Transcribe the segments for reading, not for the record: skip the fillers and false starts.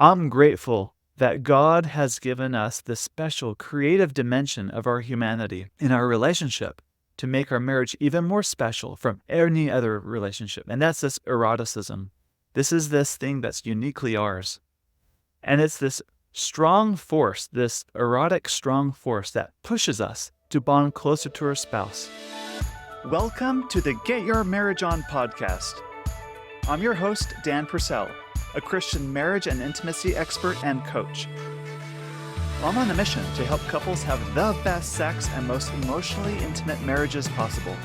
I'm grateful that God has given us this special creative dimension of our humanity in our relationship to make our marriage even more special from any other relationship. And that's this eroticism. This is this thing that's uniquely ours. And it's this strong force, this erotic strong force that pushes us to bond closer to our spouse. Welcome to the Get Your Marriage On podcast. I'm your host, Dan Purcell, a Christian marriage and intimacy expert and coach. I'm on a mission to help couples have the best sex and most emotionally intimate marriages possible.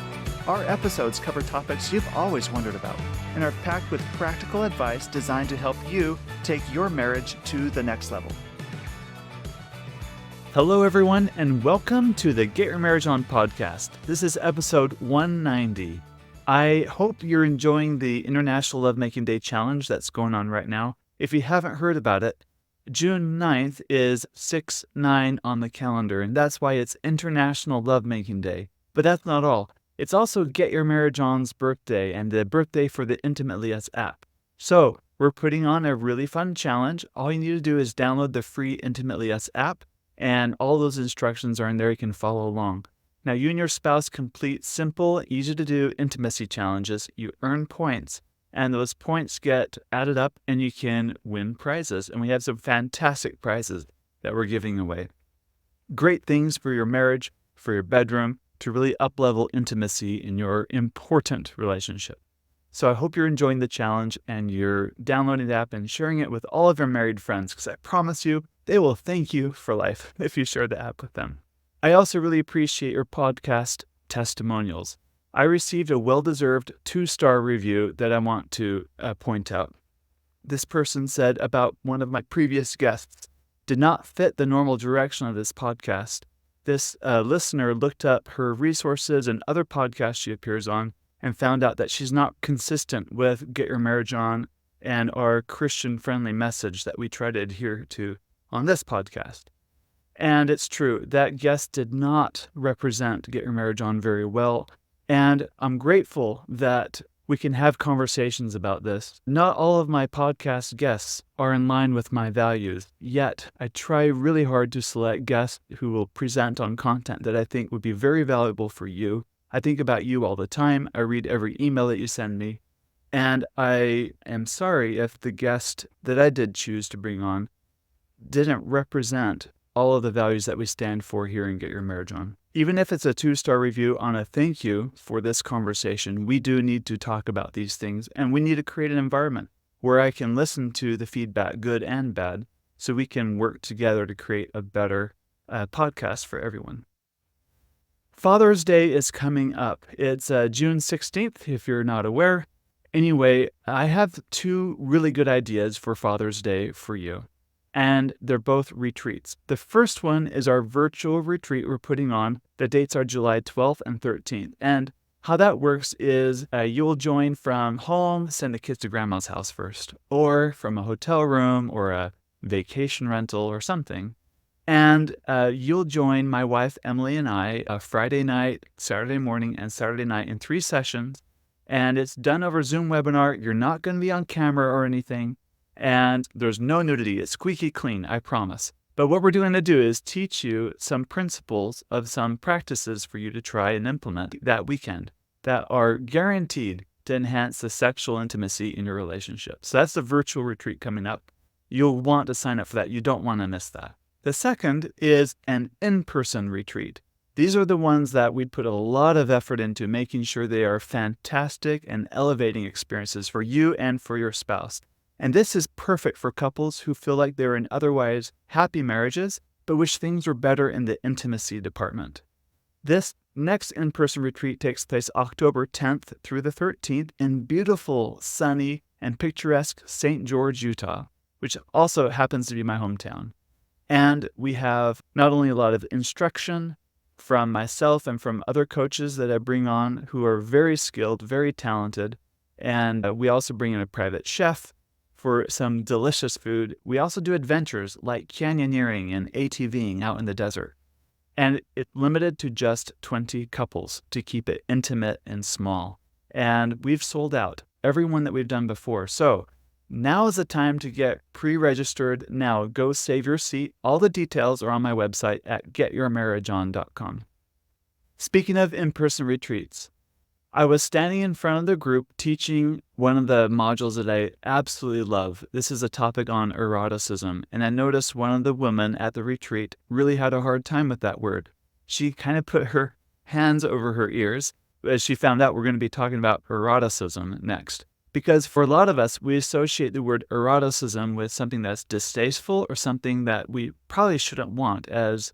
Our episodes cover topics you've always wondered about and are packed with practical advice designed to help you take your marriage to the next level. Hello, everyone, and welcome to the Get Your Marriage On podcast. This is episode 190. I hope you're enjoying the International Lovemaking Day Challenge that's going on right now. If you haven't heard about it, June 9th is 6-9 on the calendar, and that's why it's International Lovemaking Day. But that's not all. It's also Get Your Marriage On's birthday and the birthday for the Intimately Us app. So we're putting on a really fun challenge. All you need to do is download the free Intimately Us app, and all those instructions are in there. You can follow along. Now, you and your spouse complete simple, easy-to-do intimacy challenges. You earn points, and those points get added up, and you can win prizes. And we have some fantastic prizes that we're giving away. Great things for your marriage, for your bedroom, to really up-level intimacy in your important relationship. So I hope you're enjoying the challenge, and you're downloading the app and sharing it with all of your married friends, because I promise you, they will thank you for life if you share the app with them. I also really appreciate your podcast testimonials. I received a well-deserved 2-star review that I want to point out. This person said about one of my previous guests did not fit the normal direction of this podcast. This listener looked up her resources and other podcasts she appears on and found out that she's not consistent with Get Your Marriage On and our Christian-friendly message that we try to adhere to on this podcast. And it's true, that guest did not represent Get Your Marriage On very well, and I'm grateful that we can have conversations about this. Not all of my podcast guests are in line with my values, yet I try really hard to select guests who will present on content that I think would be very valuable for you. I think about you all the time. I read every email that you send me, and I am sorry if the guest that I did choose to bring on didn't represent all of the values that we stand for here and Get Your Marriage On. Even if it's a 2-star review on a thank you for this conversation, we do need to talk about these things, and we need to create an environment where I can listen to the feedback, good and bad, so we can work together to create a better podcast for everyone. Father's Day is coming up. It's June 16th, if you're not aware. Anyway, I have 2 really good ideas for Father's Day for you, and they're both retreats. The first one is our virtual retreat we're putting on. The dates are July 12th and 13th. And how that works is you'll join from home, send the kids to grandma's house first, or from a hotel room or a vacation rental or something. And you'll join my wife, Emily, and I Friday night, Saturday morning, and Saturday night in 3 sessions. And it's done over Zoom webinar. You're not going to be on camera or anything. And there's no nudity. It's squeaky clean, I promise. But what we're going to do is teach you some principles of some practices for you to try and implement that weekend that are guaranteed to enhance the sexual intimacy in your relationship. So that's the virtual retreat coming up. You'll want to sign up for that. You don't want to miss that. The second is an in-person retreat. These are the ones that we put a lot of effort into making sure they are fantastic and elevating experiences for you and for your spouse. And this is perfect for couples who feel like they're in otherwise happy marriages, but wish things were better in the intimacy department. This next in-person retreat takes place October 10th through the 13th in beautiful, sunny, and picturesque St. George, Utah, which also happens to be my hometown. And we have not only a lot of instruction from myself and from other coaches that I bring on who are very skilled, very talented, and we also bring in a private chef for some delicious food. We also do adventures like canyoneering and ATVing out in the desert. And it's limited to just 20 couples to keep it intimate and small. And we've sold out every one that we've done before. So Now is the time to get pre-registered. Now go save your seat. All the details are on my website at getyourmarriageon.com. Speaking of in-person retreats, I was standing in front of the group teaching one of the modules that I absolutely love. This is a topic on eroticism, and I noticed one of the women at the retreat really had a hard time with that word. She kind of put her hands over her ears as she found out we're going to be talking about eroticism next. Because for a lot of us, we associate the word eroticism with something that's distasteful or something that we probably shouldn't want as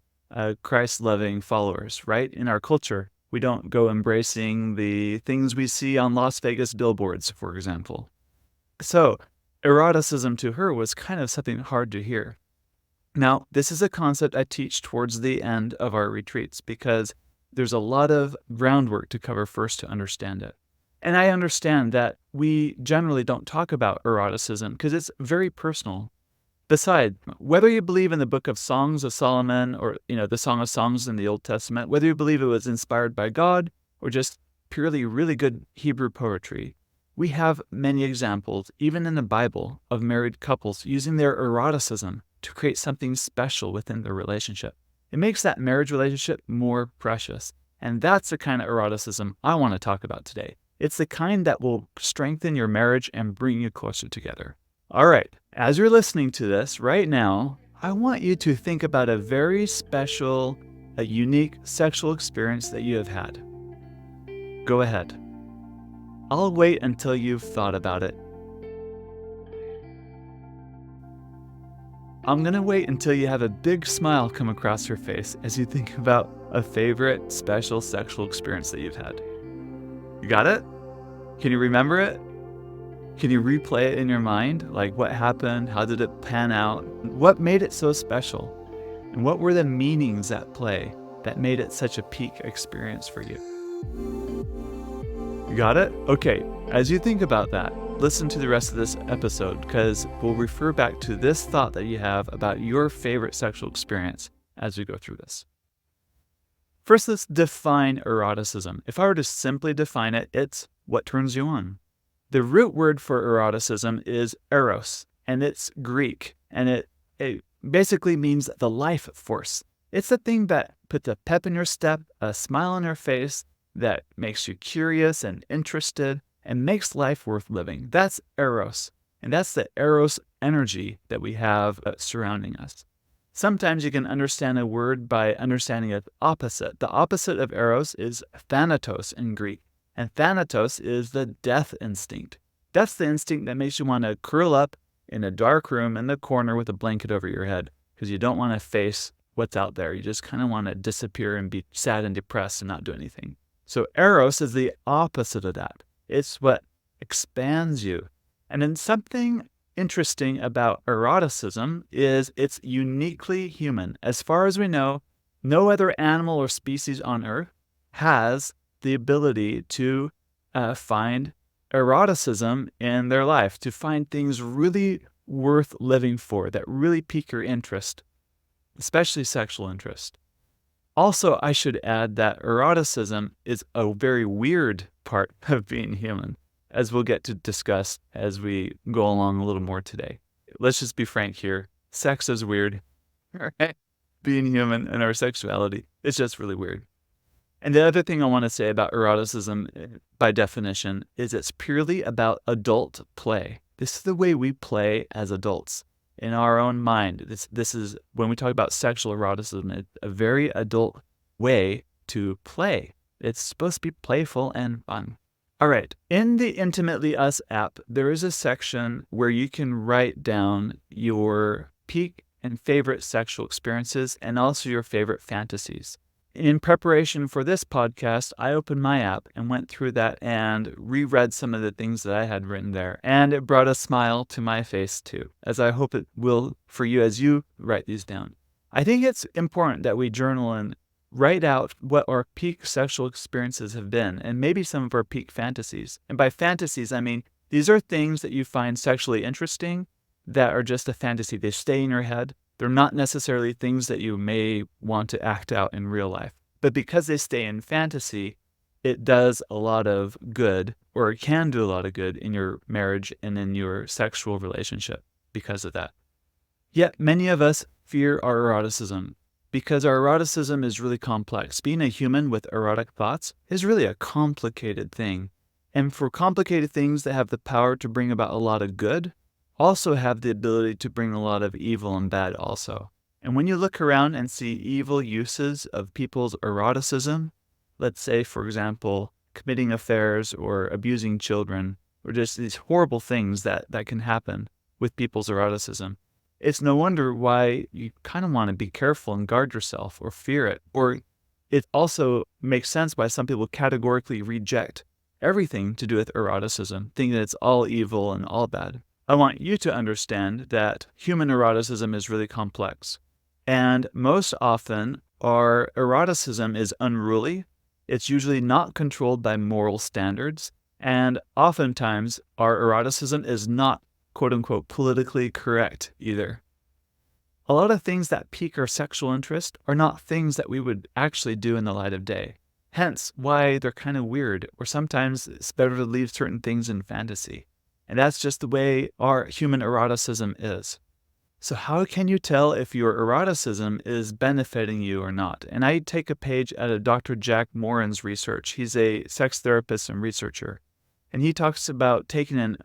Christ-loving followers, right? In our culture, we don't go embracing the things we see on Las Vegas billboards, for example. So eroticism to her was kind of something hard to hear. Now, this is a concept I teach towards the end of our retreats because there's a lot of groundwork to cover first to understand it. And I understand that we generally don't talk about eroticism because it's very personal. Besides, whether you believe in the Book of Songs of Solomon or, the Song of Songs in the Old Testament, whether you believe it was inspired by God or just purely really good Hebrew poetry, we have many examples, even in the Bible, of married couples using their eroticism to create something special within their relationship. It makes that marriage relationship more precious. And that's the kind of eroticism I want to talk about today. It's the kind that will strengthen your marriage and bring you closer together. All right, as you're listening to this right now, I want you to think about a very special, a unique sexual experience that you have had. Go ahead. I'll wait until you've thought about it. I'm going to wait until you have a big smile come across your face as you think about a favorite special sexual experience that you've had. You got it? Can you remember it? Can you replay it in your mind? Like what happened? How did it pan out? What made it so special? And what were the meanings at play that made it such a peak experience for you? You got it? Okay, as you think about that, listen to the rest of this episode because we'll refer back to this thought that you have about your favorite sexual experience as we go through this. First, let's define eroticism. If I were to simply define it, it's what turns you on. The root word for eroticism is eros, and it's Greek, and it basically means the life force. It's the thing that puts a pep in your step, a smile on your face, that makes you curious and interested, and makes life worth living. That's eros, and that's the eros energy that we have surrounding us. Sometimes you can understand a word by understanding its opposite. The opposite of eros is thanatos in Greek. And thanatos is the death instinct. That's the instinct that makes you want to curl up in a dark room in the corner with a blanket over your head because you don't want to face what's out there. You just kind of want to disappear and be sad and depressed and not do anything. So eros is the opposite of that. It's what expands you. And then something interesting about eroticism is it's uniquely human. As far as we know, no other animal or species on Earth has the ability to find eroticism in their life, to find things really worth living for, that really pique your interest, especially sexual interest. Also, I should add that eroticism is a very weird part of being human, as we'll get to discuss as we go along a little more today. Let's just be frank here. Sex is weird. Right? Being human and our sexuality, it's just really weird. And the other thing I want to say about eroticism, by definition, is it's purely about adult play. This is the way we play as adults in our own mind. This is, when we talk about sexual eroticism, it's a very adult way to play. It's supposed to be playful and fun. All right, in the Intimately Us app, there is a section where you can write down your peak and favorite sexual experiences and also your favorite fantasies. In preparation for this podcast, I opened my app and went through that and reread some of the things that I had written there. And it brought a smile to my face too, as I hope it will for you as you write these down. I think it's important that we journal and write out what our peak sexual experiences have been and maybe some of our peak fantasies. And by fantasies, I mean these are things that you find sexually interesting that are just a fantasy. They stay in your head. They're not necessarily things that you may want to act out in real life. But because they stay in fantasy, it does a lot of good, or it can do a lot of good in your marriage and in your sexual relationship because of that. Yet many of us fear our eroticism because our eroticism is really complex. Being a human with erotic thoughts is really a complicated thing. And for complicated things that have the power to bring about a lot of good, also have the ability to bring a lot of evil and bad also. And when you look around and see evil uses of people's eroticism, let's say, for example, committing affairs or abusing children, or just these horrible things that can happen with people's eroticism, it's no wonder why you kind of want to be careful and guard yourself or fear it. Or it also makes sense why some people categorically reject everything to do with eroticism, thinking that it's all evil and all bad. I want you to understand that human eroticism is really complex. And most often, our eroticism is unruly. It's usually not controlled by moral standards. And oftentimes, our eroticism is not quote-unquote politically correct either. A lot of things that pique our sexual interest are not things that we would actually do in the light of day. Hence why they're kind of weird, or sometimes it's better to leave certain things in fantasy. And that's just the way our human eroticism is. So how can you tell if your eroticism is benefiting you or not? And I take a page out of Dr. Jack Morin's research. He's a sex therapist and researcher. And he talks about taking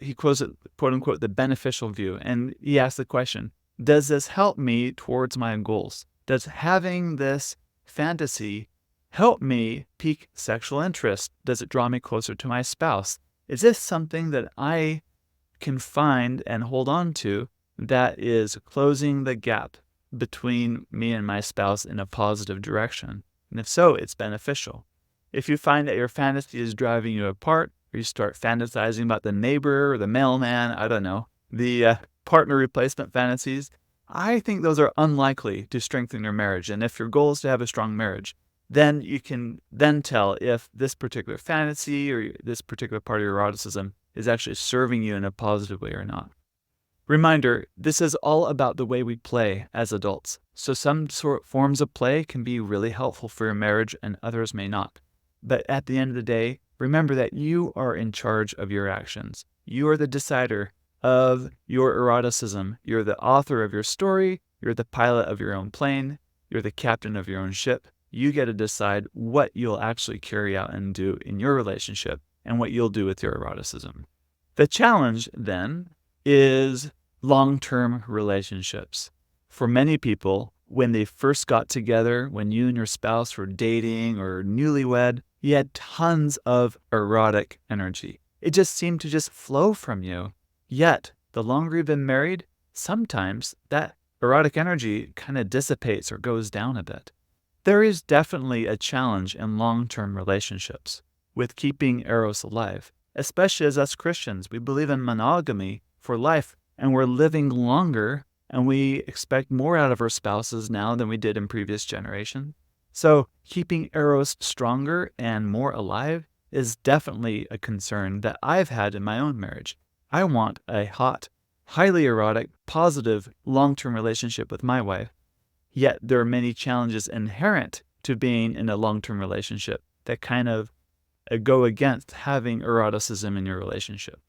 he quotes it, quote unquote, the beneficial view. And he asks the question, does this help me towards my goals? Does having this fantasy help me pique sexual interest? Does it draw me closer to my spouse? Is this something that I can find and hold on to that is closing the gap between me and my spouse in a positive direction? And if so, it's beneficial. If you find that your fantasy is driving you apart, or you start fantasizing about the neighbor or the mailman, I don't know, the partner replacement fantasies, I think those are unlikely to strengthen your marriage. And if your goal is to have a strong marriage, then you can then tell if this particular fantasy or this particular part of your eroticism is actually serving you in a positive way or not. Reminder, this is all about the way we play as adults. So some forms of play can be really helpful for your marriage and others may not. But at the end of the day, remember that you are in charge of your actions. You are the decider of your eroticism. You're the author of your story. You're the pilot of your own plane. You're the captain of your own ship. You get to decide what you'll actually carry out and do in your relationship and what you'll do with your eroticism. The challenge, then, is long-term relationships. For many people, when they first got together, when you and your spouse were dating or newlywed, you had tons of erotic energy. It just seemed to just flow from you. Yet, the longer you've been married, sometimes that erotic energy kind of dissipates or goes down a bit. There is definitely a challenge in long-term relationships with keeping Eros alive, especially as us Christians. We believe in monogamy for life, and we're living longer, and we expect more out of our spouses now than we did in previous generations. So keeping Eros stronger and more alive is definitely a concern that I've had in my own marriage. I want a hot, highly erotic, positive, long-term relationship with my wife. Yet there are many challenges inherent to being in a long-term relationship that kind of go against having eroticism in your relationship.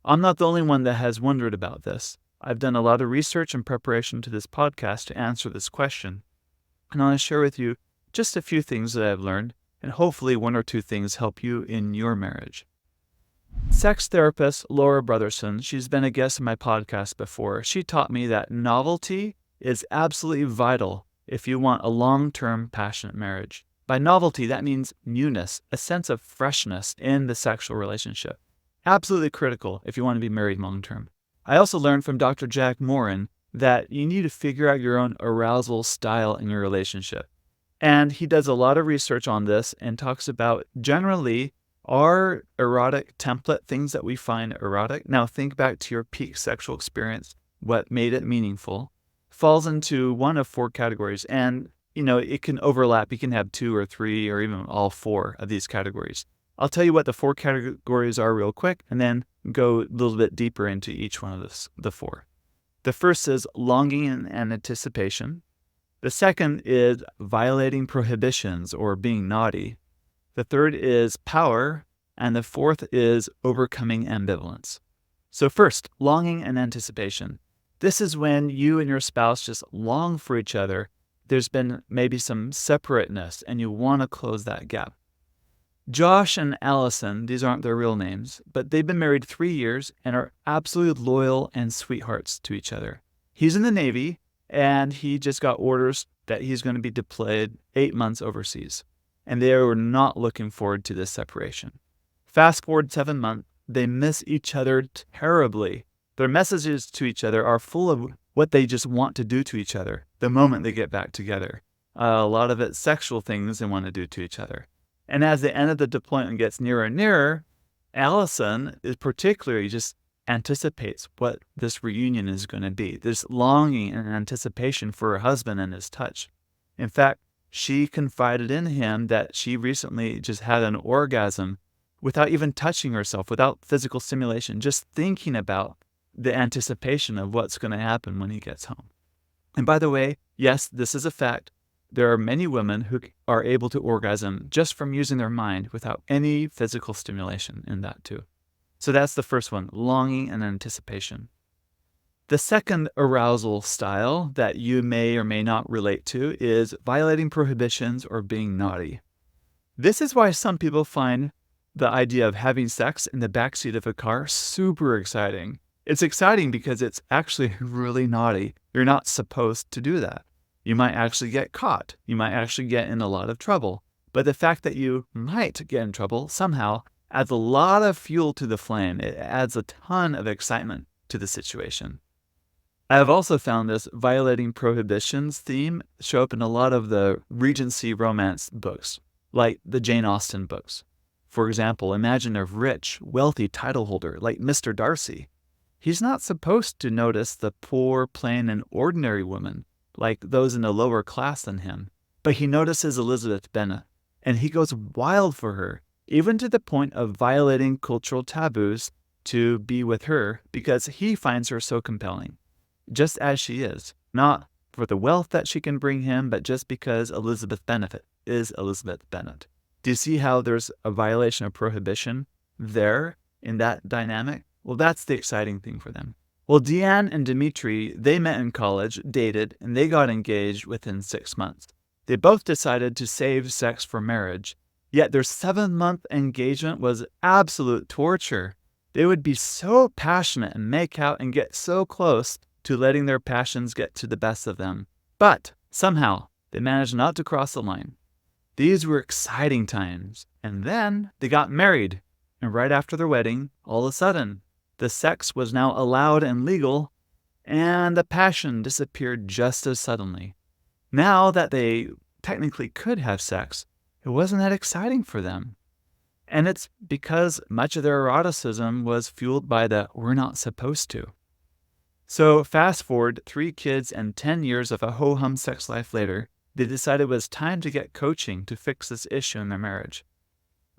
I'm not the only one that has wondered about this. I've done a lot of research in preparation to this podcast to answer this question. And I want to share with you just a few things that I've learned, and hopefully one or two things help you in your marriage. Sex therapist Laura Brotherson, she's been a guest on my podcast before. She taught me that novelty is absolutely vital if you want a long-term passionate marriage. By novelty, that means newness, a sense of freshness in the sexual relationship. Absolutely critical if you want to be married long-term. I also learned from Dr. Jack Morin that you need to figure out your own arousal style in your relationship. And he does a lot of research on this and talks about generally our erotic template, things that we find erotic. Now think back to your peak sexual experience, what made it meaningful, falls into one of four categories. And, it can overlap. You can have two or three or even all four of these categories. I'll tell you what the four categories are real quick and then go a little bit deeper into each one of the four. The first is longing and anticipation. The second is violating prohibitions or being naughty. The third is power. And the fourth is overcoming ambivalence. So first, longing and anticipation. This is when you and your spouse just long for each other. There's been maybe some separateness and you want to close that gap. Josh and Allison, these aren't their real names, but they've been married 3 years and are absolutely loyal and sweethearts to each other. He's in the Navy and he just got orders that he's going to be deployed 8 months overseas. And they were not looking forward to this separation. Fast forward 7 months, they miss each other terribly. Their messages to each other are full of what they just want to do to each other the moment they get back together. A lot of it sexual things they want to do to each other. And as the end of the deployment gets nearer and nearer, Allison is particularly just anticipates what this reunion is going to be. This longing and anticipation for her husband and his touch. In fact, she confided in him that she recently just had an orgasm without even touching herself, without physical stimulation, just thinking about the anticipation of what's going to happen when he gets home. And by the way, yes, this is a fact. There are many women who are able to orgasm just from using their mind without any physical stimulation in that too. So that's the first one, longing and anticipation. The second arousal style that you may or may not relate to is violating prohibitions or being naughty. This is why some people find the idea of having sex in the backseat of a car super exciting. It's exciting because it's actually really naughty. You're not supposed to do that. You might actually get caught. You might actually get in a lot of trouble. But the fact that you might get in trouble somehow adds a lot of fuel to the flame. It adds a ton of excitement to the situation. I have also found this violating prohibitions theme show up in a lot of the Regency romance books, like the Jane Austen books. For example, imagine a rich, wealthy title holder like Mr. Darcy. He's not supposed to notice the poor, plain, and ordinary woman, like those in a lower class than him. But he notices Elizabeth Bennet, and he goes wild for her, even to the point of violating cultural taboos to be with her because he finds her so compelling, just as she is. Not for the wealth that she can bring him, but just because Elizabeth Bennet is Elizabeth Bennet. Do you see how there's a violation of prohibition there in that dynamic? Well, that's the exciting thing for them. Well, Deanne and Dimitri, they met in college, dated, and they got engaged within 6 months. They both decided to save sex for marriage, yet their 7-month engagement was absolute torture. They would be so passionate and make out and get so close to letting their passions get to the best of them. But somehow, they managed not to cross the line. These were exciting times. And then they got married. And right after their wedding, all of a sudden, the sex was now allowed and legal, and the passion disappeared just as suddenly. Now that they technically could have sex, it wasn't that exciting for them. And it's because much of their eroticism was fueled by the we're not supposed to. So fast forward 3 kids and 10 years of a ho-hum sex life later, they decided it was time to get coaching to fix this issue in their marriage.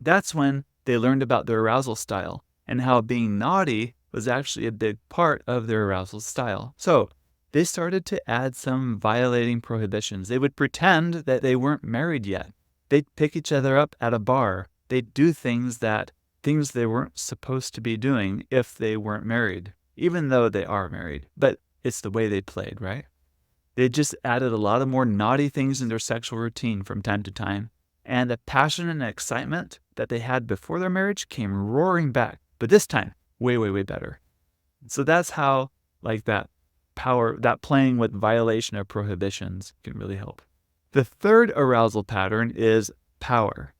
That's when they learned about their arousal style and how being naughty was actually a big part of their arousal style. So they started to add some violating prohibitions. They would pretend that they weren't married yet. They'd pick each other up at a bar. They'd do things they weren't supposed to be doing if they weren't married, even though they are married. But it's the way they played, right? They just added a lot of more naughty things in their sexual routine from time to time. And the passion and excitement that they had before their marriage came roaring back. But this time, way, way, way better. So that's how, that playing with violation of prohibitions can really help. The third arousal pattern is power.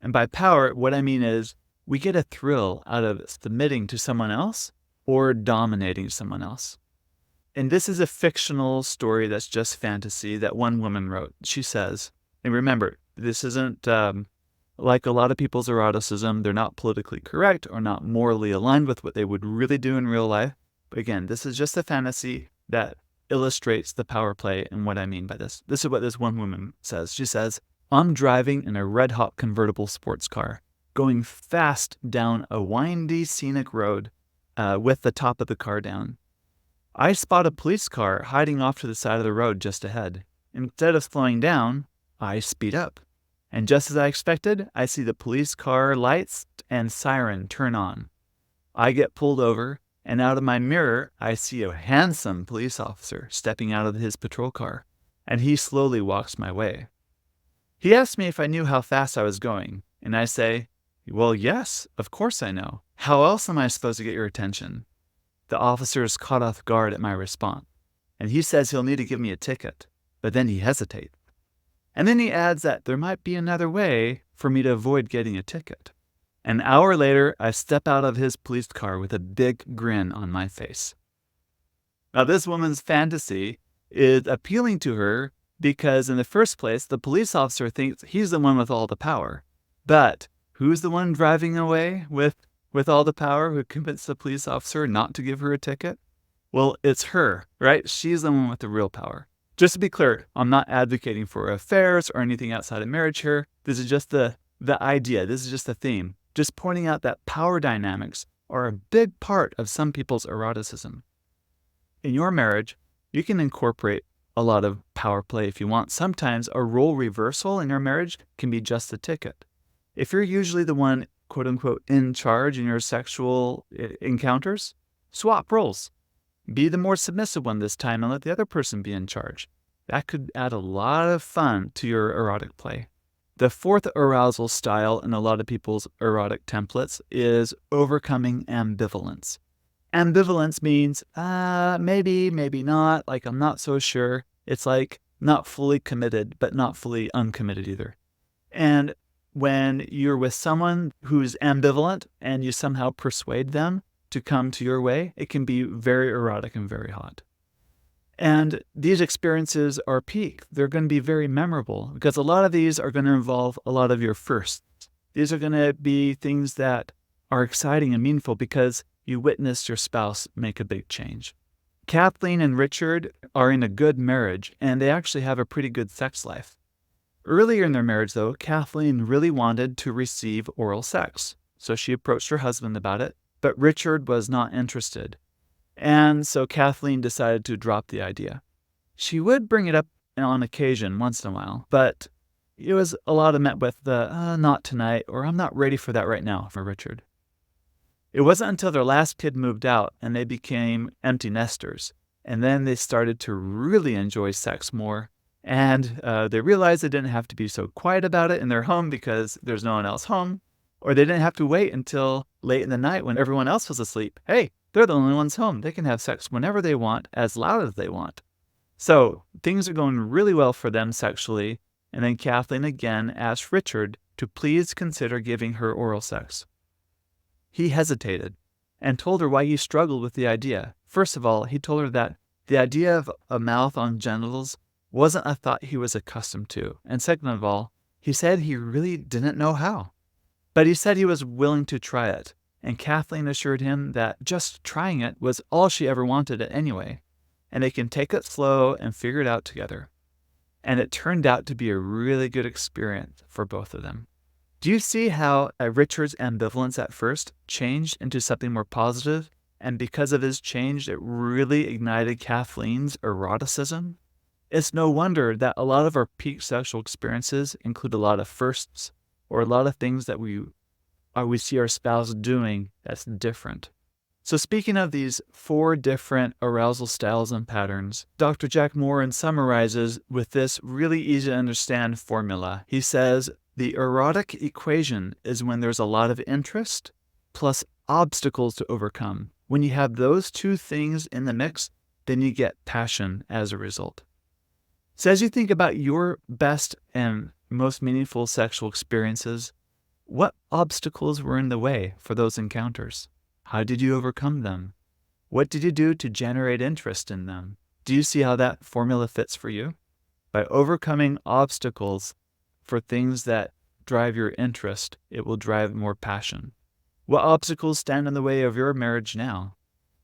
And by power, what I mean is we get a thrill out of submitting to someone else or dominating someone else. And this is a fictional story that's just fantasy that one woman wrote. She says, and remember, this isn't like a lot of people's eroticism. They're not politically correct or not morally aligned with what they would really do in real life. But again, this is just a fantasy that illustrates the power play and what I mean by this. This is what this one woman says. She says, I'm driving in a red-hot convertible sports car, going fast down a windy, scenic road with the top of the car down. I spot a police car hiding off to the side of the road just ahead. Instead of slowing down, I speed up. And just as I expected, I see the police car lights and siren turn on. I get pulled over, and out of my mirror, I see a handsome police officer stepping out of his patrol car, and he slowly walks my way. He asks me if I knew how fast I was going, and I say, "Well, yes, of course I know. How else am I supposed to get your attention?" The officer is caught off guard at my response, and he says he'll need to give me a ticket, but then he hesitates. And then he adds that there might be another way for me to avoid getting a ticket. An hour later, I step out of his police car with a big grin on my face. Now, this woman's fantasy is appealing to her because, in the first place, the police officer thinks he's the one with all the power. But who's the one driving away with all the power who convinced the police officer not to give her a ticket? Well, it's her, right? She's the one with the real power. Just to be clear, I'm not advocating for affairs or anything outside of marriage here. This is just the idea. This is just the theme. Just pointing out that power dynamics are a big part of some people's eroticism. In your marriage, you can incorporate a lot of power play if you want. Sometimes a role reversal in your marriage can be just the ticket. If you're usually the one, quote unquote, in charge in your sexual encounters, swap roles. Be the more submissive one this time and let the other person be in charge. That could add a lot of fun to your erotic play. The fourth arousal style in a lot of people's erotic templates is overcoming ambivalence. Ambivalence means, maybe, maybe not, like I'm not so sure. It's like not fully committed, but not fully uncommitted either. And when you're with someone who's ambivalent and you somehow persuade them to come to your way, it can be very erotic and very hot. And these experiences are peak. They're going to be very memorable because a lot of these are going to involve a lot of your firsts. These are going to be things that are exciting and meaningful because you witnessed your spouse make a big change. Kathleen and Richard are in a good marriage, and they actually have a pretty good sex life. Earlier in their marriage, though, Kathleen really wanted to receive oral sex, so she approached her husband about it, but Richard was not interested. And so Kathleen decided to drop the idea. She would bring it up on occasion once in a while, but it was a lot of met with the, not tonight, or I'm not ready for that right now for Richard. It wasn't until their last kid moved out and they became empty nesters, and then they started to really enjoy sex more, and they realized they didn't have to be so quiet about it in their home because there's no one else home, or they didn't have to wait until late in the night when everyone else was asleep. Hey, they're the only ones home. They can have sex whenever they want, as loud as they want. So things are going really well for them sexually, and then Kathleen again asked Richard to please consider giving her oral sex. He hesitated and told her why he struggled with the idea. First of all, he told her that the idea of a mouth on genitals wasn't a thought he was accustomed to. And second of all, he said he really didn't know how. But he said he was willing to try it, and Kathleen assured him that just trying it was all she ever wanted anyway, and they can take it slow and figure it out together. And it turned out to be a really good experience for both of them. Do you see how Richard's ambivalence at first changed into something more positive, and because of his change, it really ignited Kathleen's eroticism? It's no wonder that a lot of our peak sexual experiences include a lot of firsts, or a lot of things that we see our spouse doing that's different. So speaking of these 4 different arousal styles and patterns, Dr. Jack Moran summarizes with this really easy to understand formula. He says, the erotic equation is when there's a lot of interest plus obstacles to overcome. When you have those 2 things in the mix, then you get passion as a result. So as you think about your best and most meaningful sexual experiences, what obstacles were in the way for those encounters? How did you overcome them? What did you do to generate interest in them? Do you see how that formula fits for you? By overcoming obstacles for things that drive your interest, it will drive more passion. What obstacles stand in the way of your marriage now?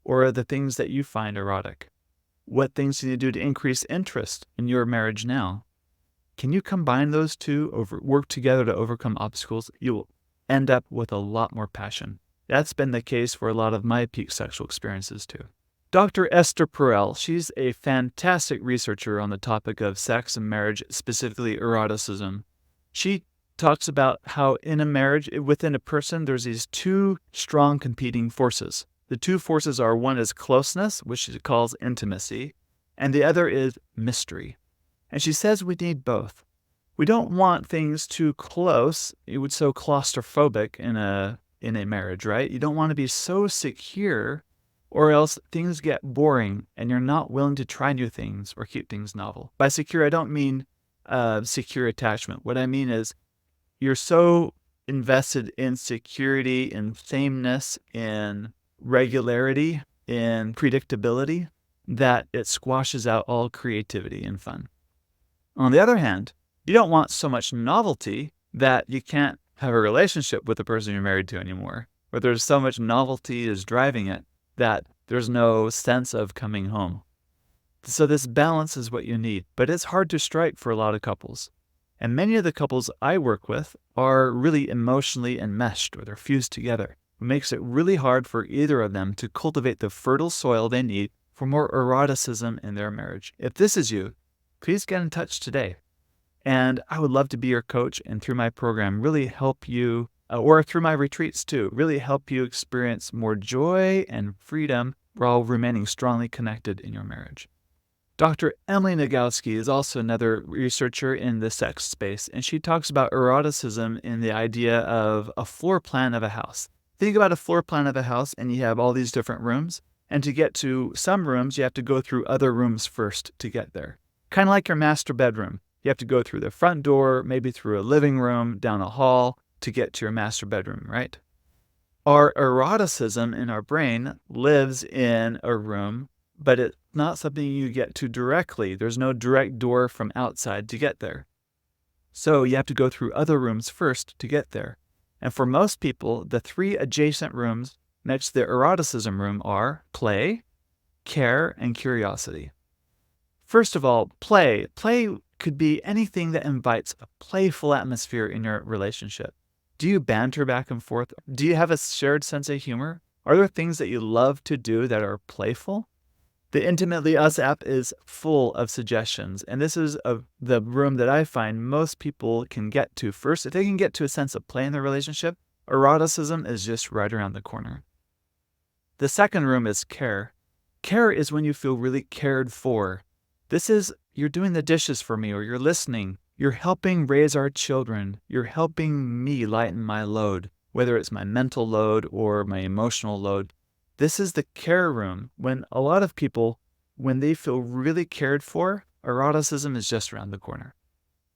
Or are the things that you find erotic? What things can you do to increase interest in your marriage now? Can you combine those two, work together to overcome obstacles? You will end up with a lot more passion. That's been the case for a lot of my peak sexual experiences too. Dr. Esther Perel, she's a fantastic researcher on the topic of sex and marriage, specifically eroticism. She talks about how in a marriage, within a person, there's these two strong competing forces. The two forces are, one is closeness, which she calls intimacy, and the other is mystery. And she says we need both. We don't want things too close. It would so claustrophobic in a marriage, right? You don't want to be so secure, or else things get boring and you're not willing to try new things or keep things novel. By secure, I don't mean secure attachment. What I mean is you're so invested in security, in sameness, in regularity, in predictability, that it squashes out all creativity and fun. On the other hand, you don't want so much novelty that you can't have a relationship with the person you're married to anymore, or there's so much novelty is driving it that there's no sense of coming home. So this balance is what you need, but it's hard to strike for a lot of couples. And many of the couples I work with are really emotionally enmeshed, or they're fused together. It makes it really hard for either of them to cultivate the fertile soil they need for more eroticism in their marriage. If this is you, please get in touch today. And I would love to be your coach and through my program really help you, or through my retreats too, really help you experience more joy and freedom while remaining strongly connected in your marriage. Dr. Emily Nagoski is also another researcher in the sex space, and she talks about eroticism in the idea of a floor plan of a house. Think about a floor plan of a house, and you have all these different rooms, and to get to some rooms, you have to go through other rooms first to get there. Kind of like your master bedroom. You have to go through the front door, maybe through a living room, down a hall to get to your master bedroom, right? Our eroticism in our brain lives in a room, but it's not something you get to directly. There's no direct door from outside to get there. So you have to go through other rooms first to get there. And for most people, the three adjacent rooms next to the eroticism room are play, care, and curiosity. First of all, play. Play could be anything that invites a playful atmosphere in your relationship. Do you banter back and forth? Do you have a shared sense of humor? Are there things that you love to do that are playful? The Intimately Us app is full of suggestions, and this is the room that I find most people can get to first. If they can get to a sense of play in their relationship, eroticism is just right around the corner. The second room is care. Care is when you feel really cared for. This is, you're doing the dishes for me, or you're listening. You're helping raise our children. You're helping me lighten my load, whether it's my mental load or my emotional load. This is the care room when a lot of people, when they feel really cared for, eroticism is just around the corner.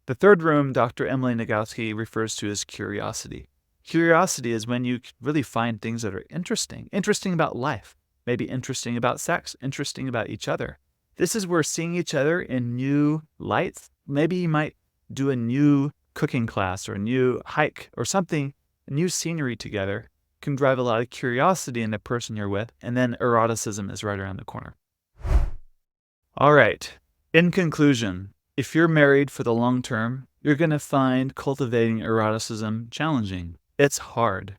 The third room Dr. Emily Nagoski refers to as curiosity. Curiosity is when you really find things that are interesting about life, maybe interesting about sex, interesting about each other. This is where seeing each other in new lights, maybe you might do a new cooking class or a new hike or something, a new scenery together, can drive a lot of curiosity in the person you're with, and then eroticism is right around the corner. All right. In conclusion, if you're married for the long term, you're going to find cultivating eroticism challenging. It's hard.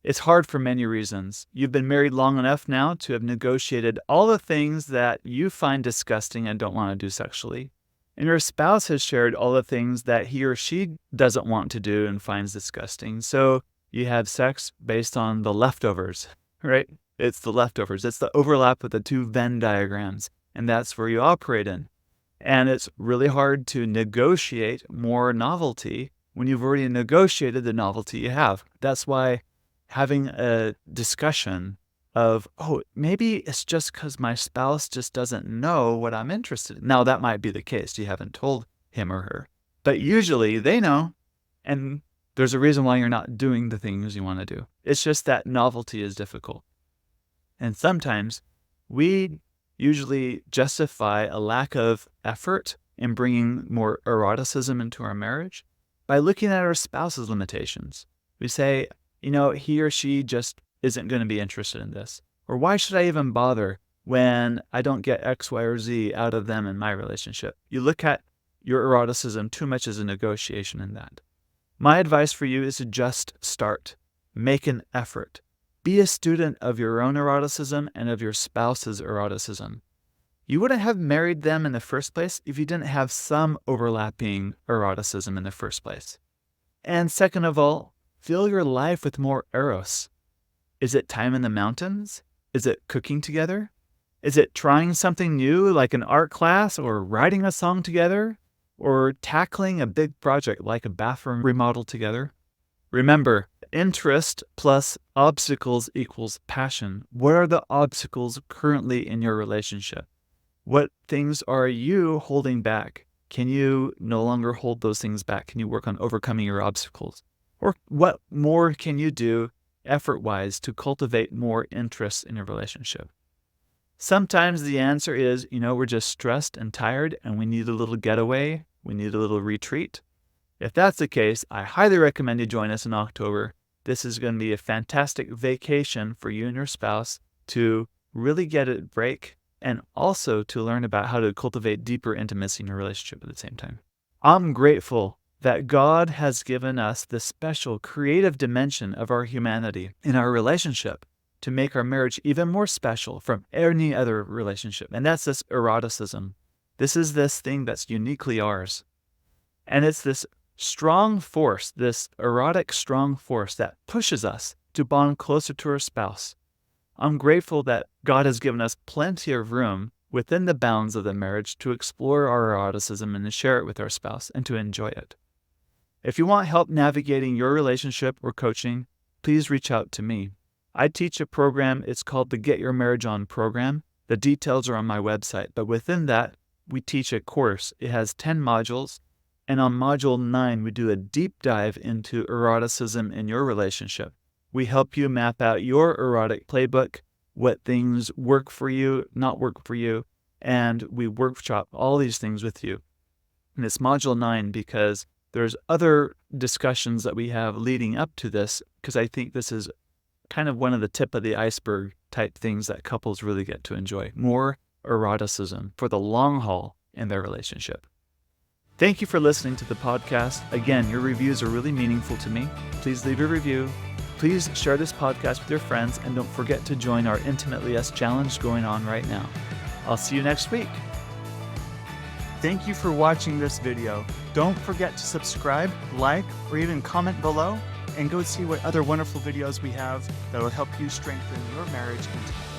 It's hard for many reasons. You've been married long enough now to have negotiated all the things that you find disgusting and don't want to do sexually. And your spouse has shared all the things that he or she doesn't want to do and finds disgusting. So you have sex based on the leftovers, right? It's the leftovers. It's the overlap of the two Venn diagrams, and that's where you operate in. And it's really hard to negotiate more novelty when you've already negotiated the novelty you have. That's why having a discussion of, maybe it's just because my spouse just doesn't know what I'm interested in. Now, that might be the case. You haven't told him or her. But usually they know, and there's a reason why you're not doing the things you want to do. It's just that novelty is difficult. And sometimes we usually justify a lack of effort in bringing more eroticism into our marriage by looking at our spouse's limitations. We say, he or she just isn't going to be interested in this. Or why should I even bother when I don't get X, Y, or Z out of them in my relationship? You look at your eroticism too much as a negotiation in that. My advice for you is to just start. Make an effort. Be a student of your own eroticism and of your spouse's eroticism. You wouldn't have married them in the first place if you didn't have some overlapping eroticism in the first place. And second of all, fill your life with more eros. Is it time in the mountains? Is it cooking together? Is it trying something new like an art class or writing a song together? Or tackling a big project like a bathroom remodel together? Remember, interest plus obstacles equals passion. What are the obstacles currently in your relationship? What things are you holding back? Can you no longer hold those things back? Can you work on overcoming your obstacles? Or what more can you do effort-wise to cultivate more interest in your relationship? Sometimes the answer is, we're just stressed and tired and we need a little getaway. We need a little retreat. If that's the case, I highly recommend you join us in October. This is going to be a fantastic vacation for you and your spouse to really get a break and also to learn about how to cultivate deeper intimacy in your relationship at the same time. I'm grateful that God has given us this special creative dimension of our humanity in our relationship to make our marriage even more special from any other relationship. And that's this eroticism. This is this thing that's uniquely ours. And it's this strong force, this erotic strong force that pushes us to bond closer to our spouse. I'm grateful that God has given us plenty of room within the bounds of the marriage to explore our eroticism and to share it with our spouse and to enjoy it. If you want help navigating your relationship or coaching, please reach out to me. I teach a program. It's called the Get Your Marriage On program. The details are on my website, but within that, we teach a course. It has 10 modules, and on module 9, we do a deep dive into eroticism in your relationship. We help you map out your erotic playbook, what things work for you, not work for you, and we workshop all these things with you. And it's module 9 because there's other discussions that we have leading up to this, because I think this is kind of one of the tip of the iceberg type things that couples really get to enjoy. More eroticism for the long haul in their relationship. Thank you for listening to the podcast. Again, your reviews are really meaningful to me. Please leave a review. Please share this podcast with your friends, and don't forget to join our Intimately Us challenge going on right now. I'll see you next week. Thank you for watching this video. Don't forget to subscribe, like, or even comment below, and go see what other wonderful videos we have that will help you strengthen your marriage intimately.